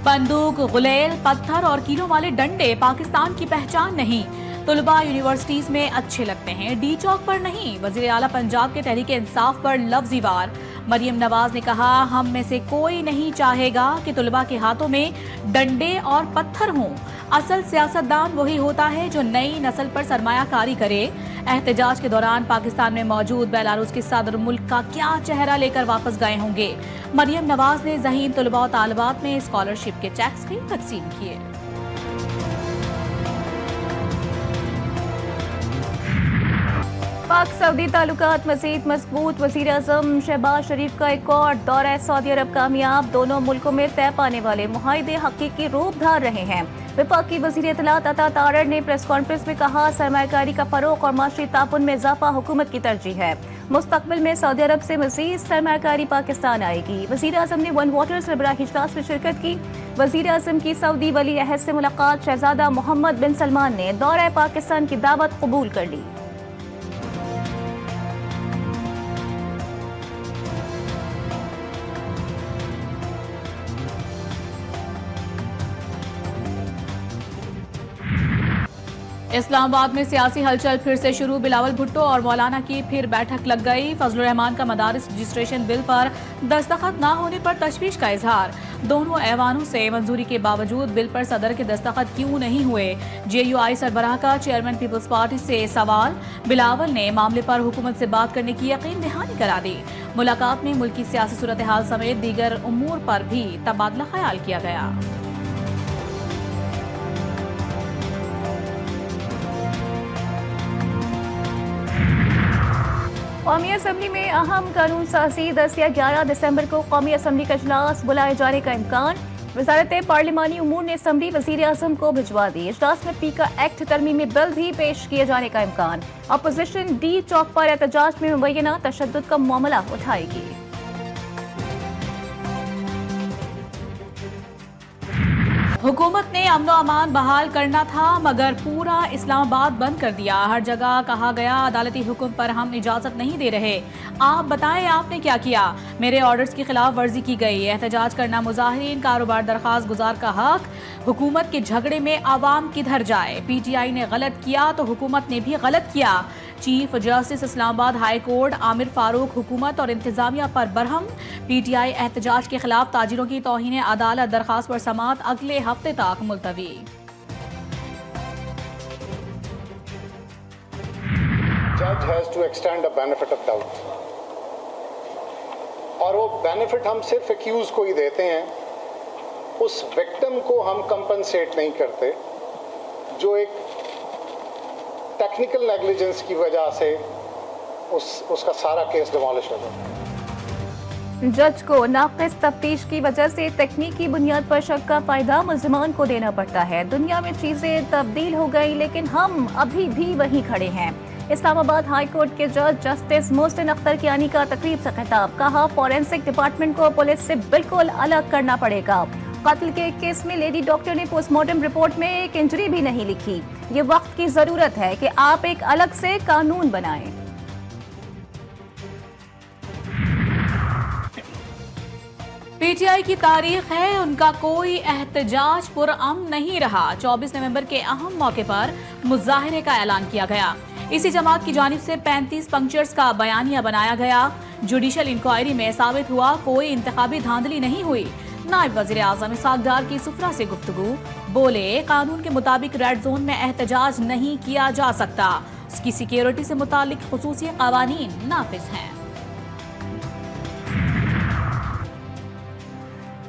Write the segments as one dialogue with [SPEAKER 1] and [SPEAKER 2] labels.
[SPEAKER 1] बंदूक, गुलेल, पत्थर और कीलों वाले डंडे पाकिस्तान की पहचान नहीं। तुलबा यूनिवर्सिटीज में अच्छे लगते हैं, डी चौक पर नहीं। वजीर आला पंजाब के तहरीक इंसाफ पर लफ्जी वार। मरियम नवाज ने कहा, हम में से कोई नहीं चाहेगा कि तुलबा के हाथों में डंडे और पत्थर हों। असल सियासतदान वही होता है जो नई नस्ल पर सरमायाकारी करे। एहतजाज के दौरान पाकिस्तान में मौजूद बेलारूस के सदर मुल्क का क्या चेहरा लेकर वापस गए होंगे। मरियम नवाज ने ज़हीन तुलबा और तालिबात में स्कॉलरशिप के चेक्स भी तकसीम किए।
[SPEAKER 2] पाक सऊदी ताल्लुकात मज़ीद मजबूत। वज़ीर आज़म शहबाज शरीफ का एक और दौरा सऊदी अरब कामयाब। दोनों मुल्कों में तय पाने वाले मुआहदे हकीकी रूप धार रहे हैं। वफाकी वज़ीर इत्तलात अता तारड़ ने प्रेस कॉन्फ्रेंस में कहा, सरमायाकारी का फरोग और माशी ताउन में इजाफा हुकूमत की तरजीह है। मुस्तकबिल में सऊदी अरब से मज़ीद सरमायाकारी पाकिस्तान आएगी। वज़ीर आज़म ने वन वाटर सरबराही इजलास में शिरकत की। वज़ीर आज़म की सऊदी वली अहद से मुलाकात। शहजादा मोहम्मद बिन सलमान ने दौरा पाकिस्तान की दावत कबूल कर ली।
[SPEAKER 1] इस्लामाबाद में सियासी हलचल फिर से शुरू। बिलावल भुट्टो और मौलाना की फिर बैठक लग गई। फजलुर रहमान का मदारिस रजिस्ट्रेशन बिल पर दस्तखत न होने पर तशवीश का इजहार। दोनों ऐवानों से मंजूरी के बावजूद बिल पर सदर के दस्तखत क्यों नहीं हुए। JUI सरबराह का चेयरमैन पीपल्स पार्टी से सवाल। बिलावल ने मामले पर हुकूमत से बात करने की यकीन दहानी करा दी। मुलाकात में मुल्क की सियासी सूरत हाल समेत दीगर उमूर पर भी तबादला ख्याल किया गया।
[SPEAKER 2] कौमी असम्बली में अहम कानून साजी। 10 या 11 दिसंबर को कौमी असम्बली का इजलास बुलाए जाने का इम्कान। वजारत पार्लिमानी उमूर ने असम्बली वज़ीर आज़म को भिजवा दी। इजलास में पीका एक्ट तरमीमी बिल भी पेश किए जाने का इम्कान। अपोजिशन डी चौक पर एहतजाज में मुबैना तशद्दुद का मामला उठाएगी।
[SPEAKER 1] हुकूमत ने अमन अमान बहाल करना था मगर पूरा इस्लामाबाद बंद कर दिया। हर जगह कहा गया, अदालती हुक्म पर हम इजाजत नहीं दे रहे। आप बताएं आपने क्या किया। मेरे ऑर्डर्स की खिलाफ वर्जी की गई। एहतजाज करना मुजाहिरीन, कारोबार, दरखास्त गुजार का हक। हुकूमत के झगड़े में आवाम किधर जाए। PTI ने गलत किया तो हुकूमत ने भी गलत किया। Chief justice Islamabad high court Aamir Farooq हुकूमत और इंतजामिया पर बरहम। PTI एहतजाज के खिलाफ ताजिरों की तौहीन अदालत दरखास्त पर समाअत अगले हफ्ते तक मुलतवी।
[SPEAKER 3] जज has to extend a benefit of doubt, और वो बेनिफिट हम सिर्फ एक्यूज को ही देते हैं। उस विक्टिम को हम कंपनसेट नहीं करते जो एक टेक्निकल नेग्लिजेंस की वजह से उसका सारा केस डिमोलिश हो जाता है।
[SPEAKER 2] जज को नाक़िस तफ्तीश की वजह से तकनीकी बुनियाद पर शक का फायदा मुल्ज़िमान को देना पड़ता है। दुनिया में चीजें तब्दील हो गई लेकिन हम अभी भी वहीं खड़े हैं। इस्लामाबाद हाई कोर्ट के जज जस्टिस मोहसिन अख्तर कियानी का तकरीब से खिताब। कहा, फॉरेंसिक डिपार्टमेंट को पुलिस से बिल्कुल अलग करना पड़ेगा। कत्ल के केस में लेडी डॉक्टर ने पोस्टमार्टम रिपोर्ट में एक इंजरी भी नहीं लिखी। ये वक्त की जरूरत है कि आप एक अलग से कानून बनाएं।
[SPEAKER 1] PTI की तारीख है, उनका कोई एहतजाज पुरअमन नहीं रहा। 24 नवंबर के अहम मौके पर मुजाहिरे का ऐलान किया गया। इसी जमात की जानिब से 35 पंक्चर्स का बयानिया बनाया गया। जुडिशल इंक्वायरी में साबित हुआ कोई इंतखाबी धांधली नहीं हुई। नायब वज़ीर आज़म इसहाक डार की सुफरा से गुफ्तगू। बोले, कानून के मुताबिक रेड जोन में एहतजाज नहीं किया जा सकता। इसकी सिक्योरिटी से मुतालिक खुसूसी क़वानीन नाफिज हैं।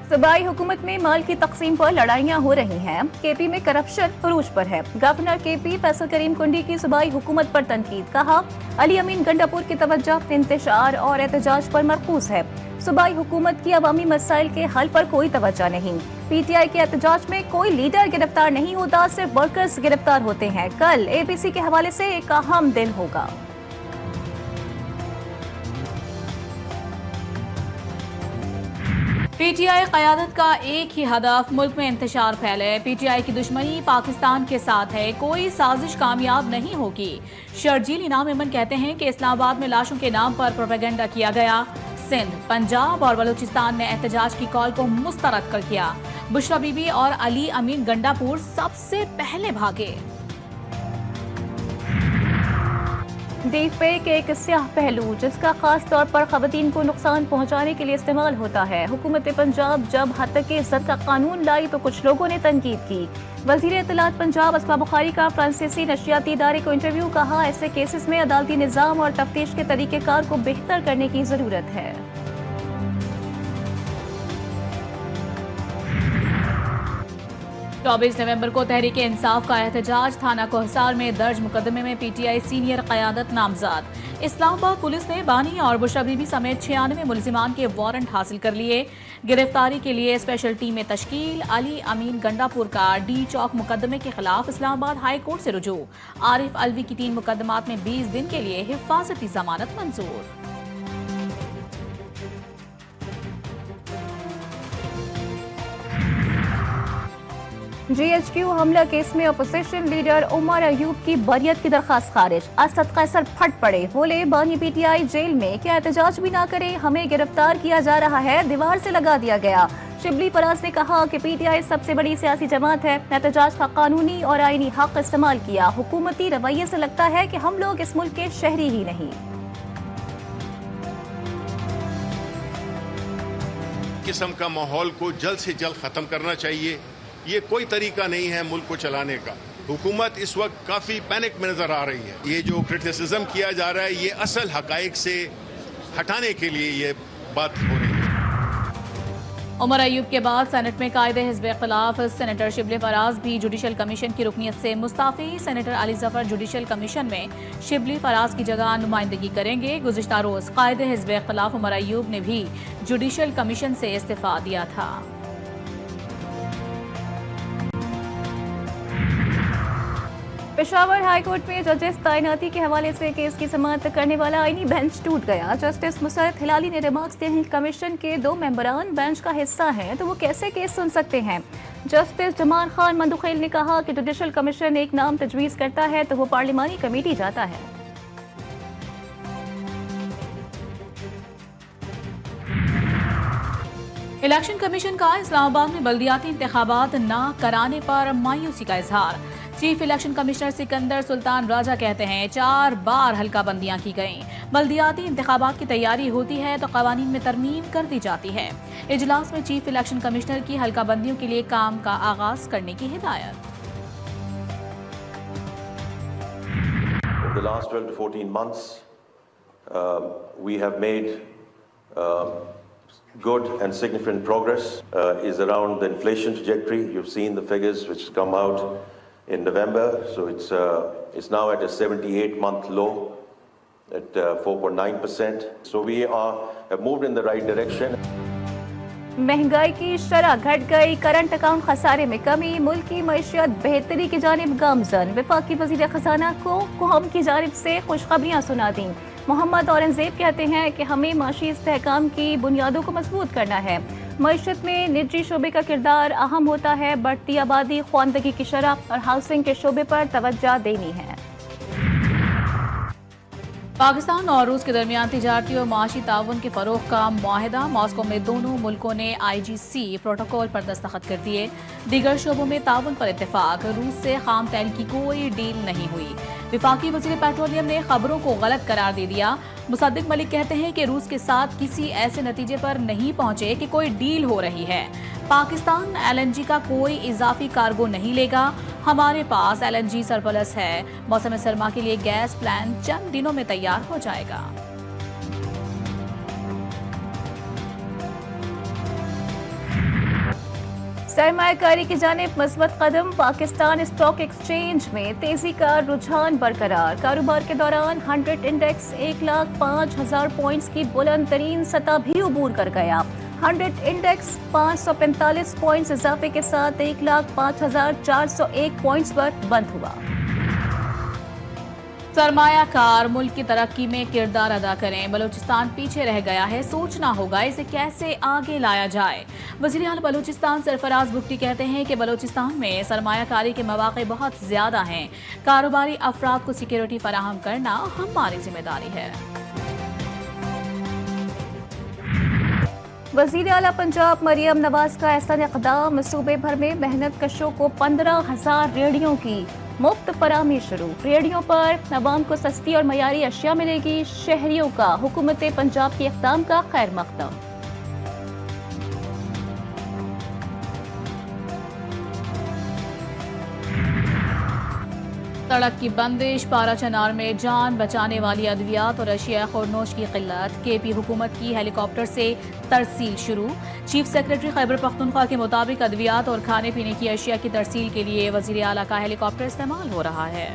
[SPEAKER 2] सूबाई हुकूमत में माल की तकसीम पर लड़ाइयाँ हो रही हैं। KP में करप्शन अरूज पर है। गवर्नर KP फैसल करीम कुंडी की सूबाई हुकूमत पर तनकीद। कहा, अली अमीन गंडापुर की तवज्जो इंतशार और एहतजाज पर मरकूज है। सूबाई हुकूमत की अवामी मसाइल के हल पर कोई तवज्जो नहीं। PTI के एहतजाज में कोई लीडर गिरफ्तार नहीं होता, सिर्फ वर्कर्स गिरफ्तार होते हैं। कल ABC के हवाले से एक अहम दिन होगा।
[SPEAKER 1] PTI क़यादत का एक ही हदफ मुल्क में इंतशार फैले। PTI की दुश्मनी पाकिस्तान के साथ है, कोई साजिश कामयाब नहीं होगी। शर्जील इनाम इमन कहते हैं कि इस्लामाबाद में लाशों के नाम पर प्रोपेगेंडा किया गया। सिंध, पंजाब और बलूचिस्तान ने एहतजाज की कॉल को मुस्तरद कर किया। बुशरा बीबी और अली अमीन गंडापुर सबसे पहले भागे।
[SPEAKER 2] डीप फेक एक स्याह पहलू जिसका खास तौर पर खवातीन को नुकसान पहुंचाने के लिए इस्तेमाल होता है। हुकूमत पंजाब जब हद के इज्जत का कानून लाई तो कुछ लोगों ने तनकीद की। वजीर इत्तलात पंजाब असमा बुखारी का फ्रांसीसी नशियाती इदारे को इंटरव्यू, कहा ऐसे केसेस में अदालती निज़ाम और तफ्तीश के तरीक़ेकार को बेहतर करने की जरूरत है।
[SPEAKER 1] 24 नवंबर को तहरीक इंसाफ का एहतजाज, थाना कोहसार में दर्ज मुकदमे में पीटीआई सीनियर क़यादत नामजद। इस्लामाबाद पुलिस ने बानी और बुशरा बीबी समेत 96 मुलजिमान के वारंट हासिल कर लिए। गिरफ्तारी के लिए स्पेशल टीम में तश्कील। अली अमीन गंडापुर का डी चौक मुकदमे के खिलाफ इस्लामाबाद हाई कोर्ट से रुजू। आरिफ अलवी की 3 मुकदमात में 20 दिन के लिए हिफाजती जमानत मंजूर।
[SPEAKER 2] GHQ हमला केस में अपोजिशन लीडर उमर अयूब की बरियत की दरखास्त खारिज। असद कैसर फट पड़े, बोले बानी पीटीआई जेल में क्या एहतजाज भी ना करे, हमें गिरफ्तार किया जा रहा है, दीवार से लगा दिया गया। शिबली फराज ने कहा कि पीटीआई सबसे बड़ी सियासी जमात है, एहतजाज का कानूनी और आईनी हक इस्तेमाल किया। हुकूमती रवैये से लगता है कि हम लोग इस मुल्क के शहरी ही नहीं।
[SPEAKER 4] किस्म का माहौल को जल्द से जल्द खत्म करना चाहिए। ये कोई तरीका नहीं है मुल्क को चलाने का। हुकूमत इस वक्त काफी पैनिक में नजर आ रही है। ये जो क्रिटिसिज्म किया जा रहा है ये असल हकाइक से हटाने के लिए ये बात हो रही है।
[SPEAKER 1] उमर अयूब के बाद सेनेट में कायदे हिज़्ब इख्तिलाफ। सेनेटर शिबली फराज भी जुडिशल कमीशन की रुकनियत से Mustafi. Senator Ali Zafar judicial commission में शिबली फराज की जगह नुमाइंदगी करेंगे। गुज़िश्ता रोज कायदे हिज़्ब इख्तिलाफ उमर अयूब ने भी जुडिशल कमीशन से इस्तीफा दिया था।
[SPEAKER 2] पेशावर हाई कोर्ट में जजेस तैनाती के हवाले से केस की समाअत करने वाला आईनी बेंच टूट गया। जस्टिस मुसरत हिलाली ने रिमार्क्स दिए हैं कमीशन के 2 मेंबरान बेंच का हिस्सा हैं तो वो कैसे केस सुन सकते हैं। जस्टिस जमान खान मंदुखेल ने कहा कि जुडिशल कमीशन एक नाम तजवीज़ करता है तो वो पार्लिमानी कमेटी जाता है।
[SPEAKER 1] इलेक्शन कमीशन का इस्लामाबाद में बल्दियाती इंतखाबात न कराने पर मायूसी का इजहार। Chief election commissioner Sikandar Sultan Raja कहते हैं 4 बार हल्का बंदियां की गईं। बल्दियाती इंतखाबात की तैयारी होती है तो कवानीन में तरमीम कर दी जाती है। इजलास में चीफ इलेक्शन कमिश्नर की हल्का बंदियों के लिए काम का आगाज करने की हिदायत।
[SPEAKER 5] Over the last 12 to 14 months, we have made good and significant progress. Is around the inflation trajectory. You've seen the figures which come out in November, so it's now at a 78-month low at 4.9%. So we have moved in the right direction.
[SPEAKER 2] महंगाई की शरह घट गई, current account खसारे में कमी, मुल्क की मैशियत बेहतरी की जानिब गामजन। वफाकी वज़ीर खजाना को कौम की जानिब से खुशखबरियाँ सुना दी। मोहम्मद औरंगजेब कहते हैं कि हमें माशी इस्तेहकाम की बुनियादों को मजबूत करना है। मईशत में निजी शोबे का किरदार अहम होता है। बढ़ती आबादी, ख्वानदगी की शरह और हाउसिंग के शोबे पर तवज्जो देनी है।
[SPEAKER 1] पाकिस्तान और रूस के दरमियान तिजारती और माशी ताउन के फरोग का मुआहिदा। मॉस्को में दोनों मुल्कों ने IGC प्रोटोकॉल पर दस्तखत कर दिए। दीगर शोबों में ताउन पर इत्तेफाक। रूस से खाम तेल की कोई डील नहीं हुई। विफाकी वज़ीर पेट्रोलियम ने खबरों को गलत करार दे दिया। मुसद्दिक मलिक कहते हैं कि रूस के साथ किसी ऐसे नतीजे पर नहीं पहुंचे कि कोई डील हो रही है। पाकिस्तान LNG का कोई इजाफी कार्गो नहीं लेगा। हमारे पास LNG सरप्लस है। मौसम सरमा के लिए गैस प्लान चंद दिनों में तैयार हो जाएगा।
[SPEAKER 2] सरमायाकारी की जानिब मज़बूत कदम। पाकिस्तान स्टॉक एक्सचेंज में तेजी का रुझान बरकरार। कारोबार के दौरान 100 इंडेक्स 1,05,000 पॉइंट्स की बुलंद तरीन सतह भी उबूर कर गया। 100 इंडेक्स 545 पॉइंट्स इजाफे के साथ 1,05,401 पॉइंट्स पर बंद हुआ।
[SPEAKER 1] सरमायाकार मुल्क की तरक्की में किरदार अदा करें। बलूचिस्तान पीछे रह गया है, सोचना होगा इसे कैसे आगे लाया जाए। वज़ीर आला बलूचिस्तान सरफराज भुट्टी कहते हैं कि बलूचिस्तान में सरमायाकारी के मौक़े बहुत ज़्यादा हैं। कारोबारी अफराद को सिक्योरिटी फराहम करना हमारी जिम्मेदारी है।
[SPEAKER 2] वज़ीर आला पंजाब मरियम नवाज का ऐसा इक़दाम, सूबे भर में मेहनत कशों को 15,000 रेहड़ियों की मुफ्त फराहमी शुरू। रेहड़ियों पर अवाम को सस्ती और मयारी अशिया मिलेगी। शहरियों का हुकूमत पंजाब के इक़दाम का खैर मक़दम।
[SPEAKER 1] सड़क की बंदिश, पारा चनार में जान बचाने वाली अद्वियात और अशिया खुरनोश की किल्लत। केपी हुकूमत की हेलीकॉप्टर से तरसील शुरू। चीफ सेक्रेटरी खैबर पख्तूनख्वा के मुताबिक अद्वियात और खाने पीने की अशिया की तरसील के लिए वज़ीर आला का हेलीकॉप्टर इस्तेमाल हो रहा है।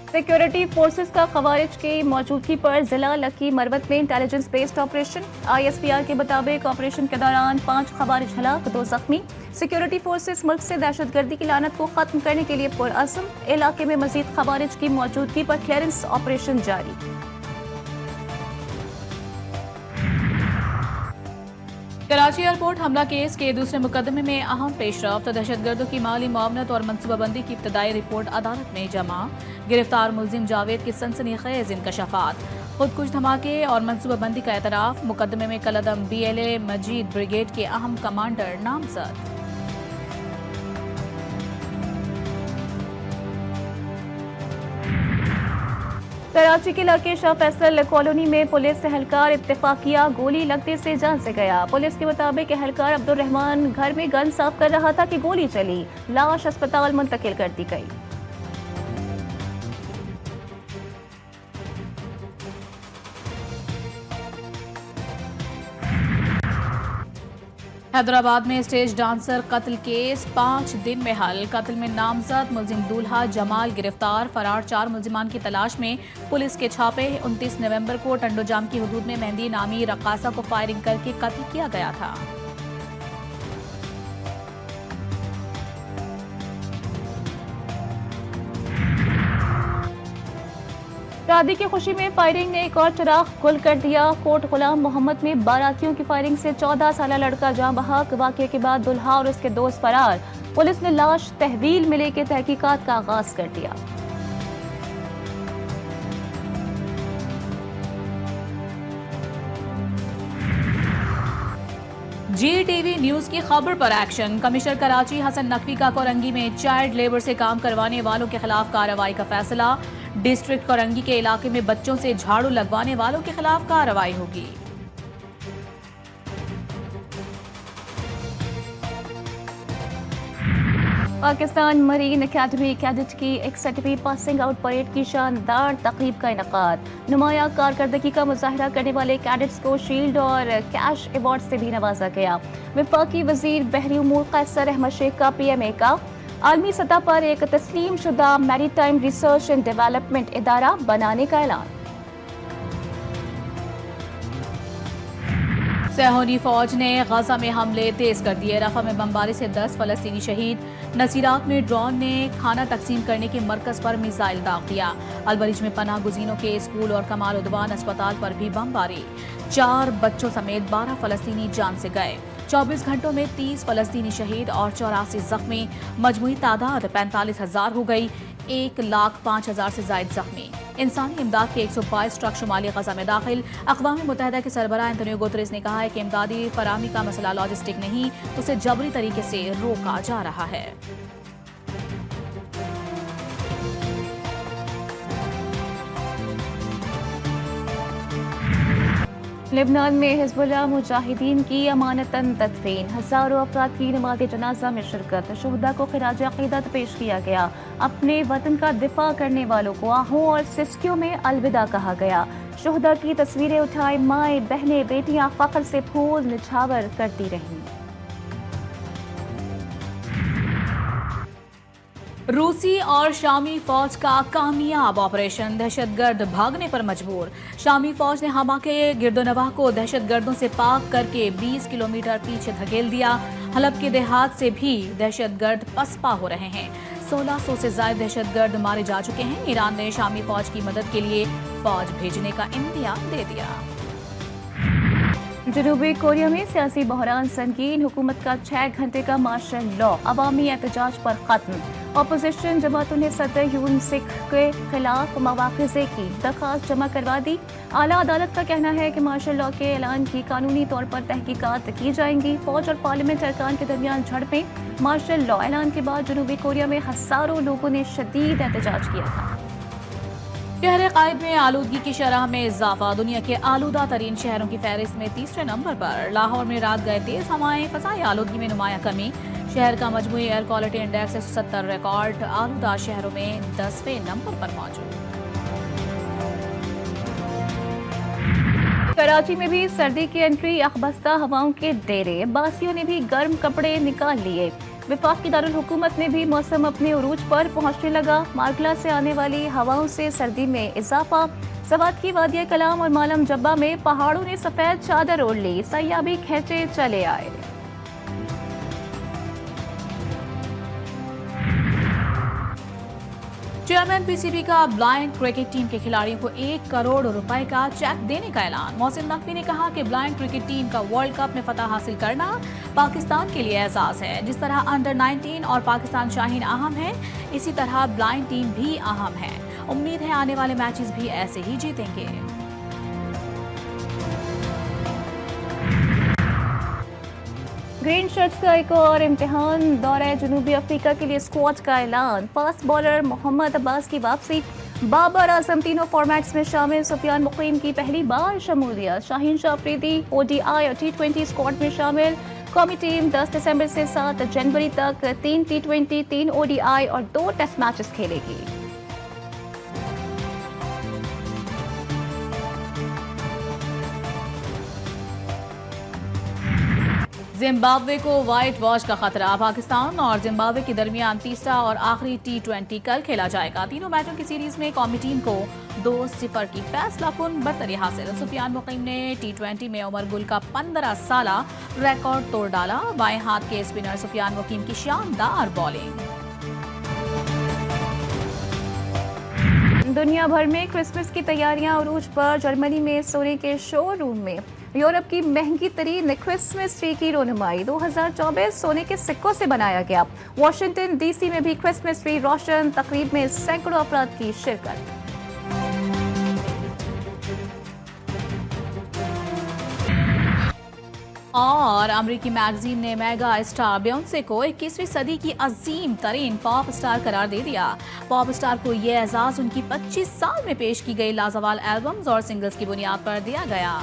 [SPEAKER 2] सिक्योरिटी फोर्सेस का खवारिज की मौजूदगी पर जिला लकी मरवत में इंटेलिजेंस बेस्ड ऑपरेशन। ISPR के मुताबिक ऑपरेशन के दौरान 5 खवारिज हलाक, 2 जख्मी। सिक्योरिटी फोर्सेस मुल्क से दहशतगर्दी की लानत को खत्म करने के लिए पुरअज़्म। इलाके में मजीद खवारिज की मौजूदगी पर क्लियरेंस ऑपरेशन जारी।
[SPEAKER 1] कराची एयरपोर्ट हमला केस के दूसरे मुकदमे में अहम पेशरफ्त। दहशतगर्दों की माली मुआवनत और मनसूबाबंदी की इब्तदाई रिपोर्ट अदालत में जमा। गिरफ्तार मुलजिम जावेद की सनसनीखेज इंकशाफात। खुदकुश धमाके और मनसूबाबंदी का एतराफ। मुकदमे में कलअदम BLA मजीद ब्रिगेड के अहम कमांडर नामजद।
[SPEAKER 2] कराची के इलाके शाह फैसल कॉलोनी में पुलिस एहलकार इत्तेफाकिया गोली लगने से जान से गया। पुलिस के मुताबिक एहलकार अब्दुल रहमान घर में गन साफ कर रहा था कि गोली चली। लाश अस्पताल मुंतकिल कर दी गई।
[SPEAKER 1] हैदराबाद में स्टेज डांसर कत्ल केस 5 दिन में हल। कत्ल में नामजद मुलजिम दूल्हा जमाल गिरफ्तार। फरार 4 मुलजिमान की तलाश में पुलिस के छापे। 29 नवंबर को टंडोजाम की हुदूद में मेहंदी नामी रक्कासा को फायरिंग करके कत्ल किया गया था।
[SPEAKER 2] शादी की खुशी में फायरिंग ने एक और चिराग गुल कर दिया। कोट गुलाम मोहम्मद में बारातियों की फायरिंग से 14 साल लड़का जाँ बहक। वाक़ये के बाद दुल्हा और उसके दोस्त फरार। पुलिस ने लाश तहवील में लेकर तहकीकात का आगाज कर दिया।
[SPEAKER 1] GTV न्यूज की खबर पर एक्शन। कमिश्नर कराची हसन नकवी का कोरंगी में चाइल्ड लेबर से काम करवाने वालों के खिलाफ कार्रवाई का फैसला। डिस्ट्रिक्ट कोरंगी के इलाके में बच्चों से झाड़ू लगवाने वालों के खिलाफ कार्रवाई होगी।
[SPEAKER 2] पाकिस्तान मरीन अकेडमी कैडेट की 61वीं पासिंग आउट परेड की शानदार तकरीब का इनेकाद। नुमाया कारकर्दगी का मुजाहिरा करने वाले कैडेट्स को शील्ड और कैश अवार्ड से भी नवाजा गया। वफाकी वजीर बहरी उमूर कैसर अहमद शेख का PMA का आलमी सतह पर एक तस्लीम शुदा मैरीटाइम रिसर्च एंड डेवलपमेंट इदारा बनाने का ऐलान।
[SPEAKER 1] सैहोनी फौज ने गजा में हमले तेज कर दिए। रफा में बमबारी से 10 फलस्तीनी शहीद। नसीरात में ड्रोन ने खाना तकसीम करने के मरकज पर मिसाइल दाग दिया। अलबरिज में पनाह गुजीनों के स्कूल और कमाल उद्वान अस्पताल पर भी बमबारी। 4 बच्चों समेत 12 फलस्तीनी जान से गए। 24 घंटों में 30 फलस्तीनी शहीद और 84 जख्मी। मजमूई तादाद 45,000 हो गई। 1,05,000 से जायद जख्मी। इंसानी इमदाद के 122 ट्रक शुमाली गजा में दाखिल। अक़वाम मुत्तहिदा के सरबराह एंटोनियो गुतरेस ने कहा है कि इमदादी फराहमी का मसला लॉजिस्टिक नहीं, उसे जबरी तरीके से रोका जा रहा है।
[SPEAKER 2] लेबनान में हिज़्बुल्लाह मुजाहिदीन की अमानतन तदफीन। हज़ारों अफराद की नमाज़ जनाजा में शिरकत। शुहदा को खिराज अक़ीदत पेश किया गया। अपने वतन का दिफा करने वालों को आहों और सिस्कियों में अलविदा कहा गया। शुहदा की तस्वीरें उठाई माएँ बहनें बेटियां फ़ख्र से फूल निछावर करती रहीं।
[SPEAKER 1] रूसी और शामी फौज का कामयाब ऑपरेशन। दहशतगर्द भागने पर मजबूर। शामी फौज ने हमा के गिरदोनवाह को दहशतगर्दों से पाक करके 20 किलोमीटर पीछे धकेल दिया। हलब के देहात से भी दहशतगर्द पसपा हो रहे हैं। 1600 से ज्यादा दहशतगर्द मारे जा चुके हैं। ईरान ने शामी फौज की मदद के लिए फौज भेजने का इंदिया दे दिया।
[SPEAKER 2] जनूबी कोरिया में सियासी बहरान संगीन, हुकूमत का 6 घंटे का मार्शल लॉ, अवामी एहतजाज पर खत्म। अपोजिशन जमातों ने सदर यून सिख के खिलाफ मवाख़िज़े की दरख्वास्त जमा करवा दी। आला अदालत का कहना है कि मार्शल लॉ के ऐलान की कानूनी तौर पर तहकीकात की जाएंगी। फौज और पार्लियामेंट अरकान के दरमियान झड़पें। मार्शल लॉ ऐलान के बाद जनूबी कोरिया में हज़ारों लोगों ने शदीद एहतजाज किया था।
[SPEAKER 1] शहर कायद में आलूदगी की शरह में इजाफा, दुनिया के आलूदा तरीन शहरों की फहरिस्त में तीसरे नंबर पर। लाहौर में रात गए तेज हवाएं, फ़ज़ाई आलूदगी में नुमाया कमी। शहर का मजमूई एयर क्वालिटी इंडेक्स 170 रिकॉर्ड, आलूदा शहरों में 10वें नंबर पर मौजूद।
[SPEAKER 2] कराची में भी सर्दी की एंट्री, अखबस्ता हवाओं के डेरे, बासियों ने भी गर्म कपड़े निकाल लिए। वफाकी दारुल हुकूमत में भी मौसम अपने उरूज पर पहुंचने लगा। मारकला से आने वाली हवाओं से सर्दी में इजाफा। सवात की वादिया कलाम और मालम जब्बा में पहाड़ों ने सफेद चादर ओढ़ ली, सयाह भी खींचे चले आए।
[SPEAKER 1] चेयरमैन पीसीबी का ब्लाइंड क्रिकेट टीम के खिलाड़ियों को 1 करोड़ रुपए का चेक देने का ऐलान। मोहसिन नकवी ने कहा कि ब्लाइंड क्रिकेट टीम का वर्ल्ड कप में फतह हासिल करना पाकिस्तान के लिए एहसास है। जिस तरह अंडर 19 और पाकिस्तान शाहीन अहम है, इसी तरह ब्लाइंड टीम भी अहम है। उम्मीद है आने वाले मैचेस भी ऐसे ही जीतेंगे।
[SPEAKER 2] ग्रीन शर्ट्स का एक और इम्तिहान, दौरे जनूबी अफ्रीका के लिए स्क्वाड का ऐलान। फास्ट बॉलर मोहम्मद अब्बास की वापसी, बाबर आजम तीनों फॉर्मेट्स में शामिल। सुफियान मुकीम की पहली बार शमूलियत। शाहीन शाह अफरीदी ODI और T20 स्क्वाड में शामिल। कौमी टीम 10 दिसंबर से 7 जनवरी तक 3 T20, 3 ODI और 2 टेस्ट मैचेस खेलेगी।
[SPEAKER 1] जिम्बाब्वे को व्हाइट वॉश का खतरा, पाकिस्तान और जिम्बाब्वे के दरमियान तीसरा और आखिरी T20 कल खेला जाएगा। तीनों मैचों की सीरीज में कौमी टीम को 2-0 की फैसलाकुन बरतरी हासिल। सुफियान मुकीम ने T20 में उमर गुल का 15 साला रिकॉर्ड तोड़ डाला। बाएं हाथ के स्पिनर सुफियान मुकीम की शानदार बॉलिंग।
[SPEAKER 2] दुनिया भर में क्रिसमस की तैयारियां उरूज पर। जर्मनी में सोने के शोरूम में यूरोप की महंगी तरीन क्रिसमस ट्री की रोनुमाई। 2024 सोने के सिक्कों से बनाया गया। वॉशिंगटन DC में भी क्रिसमस ट्री रोशन, तकरीब में सैकड़ों अफराद की शिरकत।
[SPEAKER 1] और अमेरिकी मैगजीन ने मेगा स्टार बियोंसे को 21वीं सदी की अजीम तरीन पॉप स्टार करार दे दिया। पॉप स्टार को यह एजाज उनकी 25 साल में पेश की गई लाजवाब एल्बम्स और सिंगल्स की बुनियाद पर दिया गया।